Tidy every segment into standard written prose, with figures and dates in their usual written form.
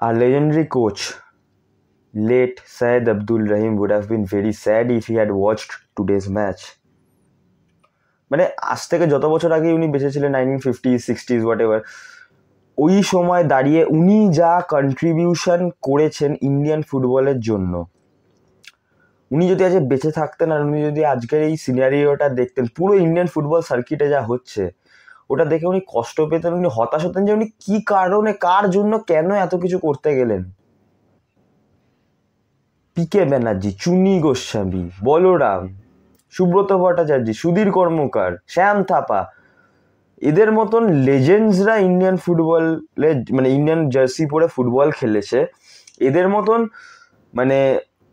Our legendary coach, late Syed Abdul Rahim, would have been very sad if he had watched today's match. মানে আজ থেকে যত বছর আগে উনি বেঁচে ছিলেন, 1950s 60s হোয়াট এভার, ওই সময় দাঁড়িয়ে উনি যা কন্ট্রিবিউশন করেছেন ইন্ডিয়ান ফুটবলের জন্য, উনি যদি আজ বেঁচে থাকতেন আর উনি যদি আজকের এই সিনারিওটা দেখতেন, পুরো ইন্ডিয়ান ফুটবল সার্কিটে যা হচ্ছে ওটা দেখে উনি কষ্ট পেতেন, উনি হতাশ হতেন যে উনি কি কারণে, কার জন্য, কেন এত কিছু করতে গেলেন। পিকে ব্যানার্জি, চুনি গোস্বামী, বলরাম, সুব্রত ভট্টাচার্য, সুধীর কর্মকার, শ্যাম থাপা, এদের মতন লেজেন্ডসরা ইন্ডিয়ান ফুটবলে মানে ইন্ডিয়ান জার্সি পরে ফুটবল খেলেছে, এদের মতন মানে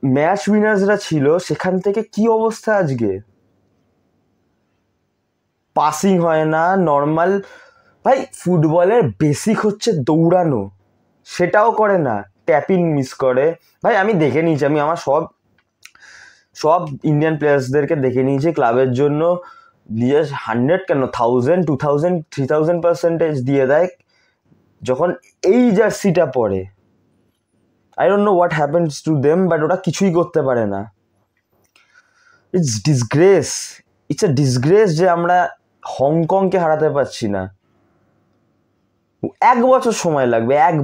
ম্যাচ উইনার্সরা ছিল, সেখান থেকে কি অবস্থা আজকে। পাসিং হয় না নর্মাল, ভাই ফুটবলের বেসিক হচ্ছে দৌড়ানো, সেটাও করে না, ট্যাপিং মিস করে। ভাই আমি দেখে নিয়েছি, আমি আমার সব ইন্ডিয়ান প্লেয়ার্সদেরকে দেখে নিয়েছি ক্লাবের জন্য নিজে 100 কেন 1000 2000 3000% দিয়ে দেয় যখন এই জার্সিটা পরে। I don't know what happens to them, but ওটা কিছুই করতে পারে না। ইটস এ ডিসগ্রেস যে আমরা হংকংকে হারাতে পারছি না। 1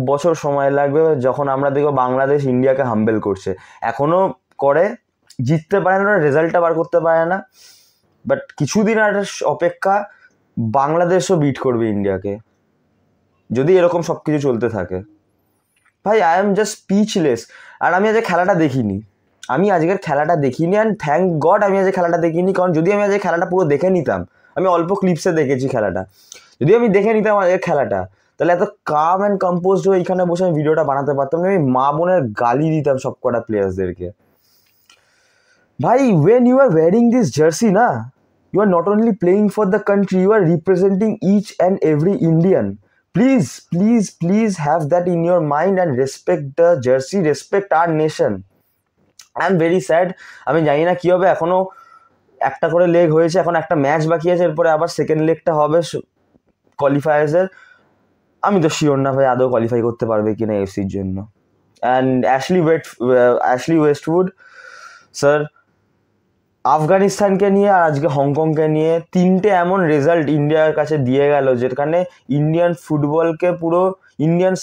বছর সময় লাগবে যখন আমরা দেখবো বাংলাদেশ ইন্ডিয়াকে হাম্বেল করছে। এখনো করে, জিততে পারে না, রেজাল্টটা বার করতে পারে না, বাট কিছুদিন আর অপেক্ষা, বাংলাদেশও বিট করবে ইন্ডিয়াকে যদি এরকম সব কিছু চলতে থাকে। ভাই আই এম জাস্ট স্পিচলেস। আর আমি আজকে খেলাটা দেখিনি, অ্যান্ড থ্যাংক গড আমি আজকে খেলাটা দেখিনি, কারণ যদি আমি আজকে খেলাটা পুরো দেখে নিতাম, আমি অল্প ক্লিপসে দেখেছি খেলাটা, যদি আমি দেখে নিতাম আজকের খেলাটা, তাহলে এত কাম অ্যান্ড কম্পোজড হয়ে এখানে বসে আমি ভিডিওটা বানাতে পারতাম না। আমি মা বোনের গালি দিতাম সব কটা প্লেয়ার্সদেরকে। ভাই when you are wearing this jersey না, you are not only playing for the country, you are representing each and every Indian. Please have that in your mind and respect the jersey, respect our nation. I am very sad. আমি জানি না কি হবে, এখনো একটা করে leg হয়েছে, এখন একটা ম্যাচ বাকি আছে, এরপরে আবার সেকেন্ড লেগটা হবে কোয়ালিফায়ার্সের। আমি তো শিওর না ভাই আদৌ কোয়ালিফাই করতে পারবে কিনা এফসির জন্য। অ্যান্ড অ্যাশলি ওয়েস্টউড স্যার আফগানিস্তানকে নিয়ে আর আজকে হংকংকে নিয়ে তিনটে এমন রেজাল্ট ইন্ডিয়ার কাছে দিয়ে গেল, যেখানে ইন্ডিয়ান ফুটবলকে পুরো ইন্ডিয়ান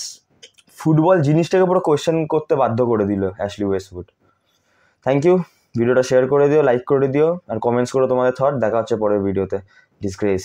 ফুটবল জিনিসটাকে পুরো কোয়েশ্চেন করতে বাধ্য করে দিল অ্যাশলি ওয়েস্টউড। থ্যাংক ইউ, ভিডিওটা শেয়ার করে দিও, লাইক করে দিও, আর কমেন্টস করো তোমাদের থট। দেখা হচ্ছে পরের ভিডিওতে। ডিসগ্রেস।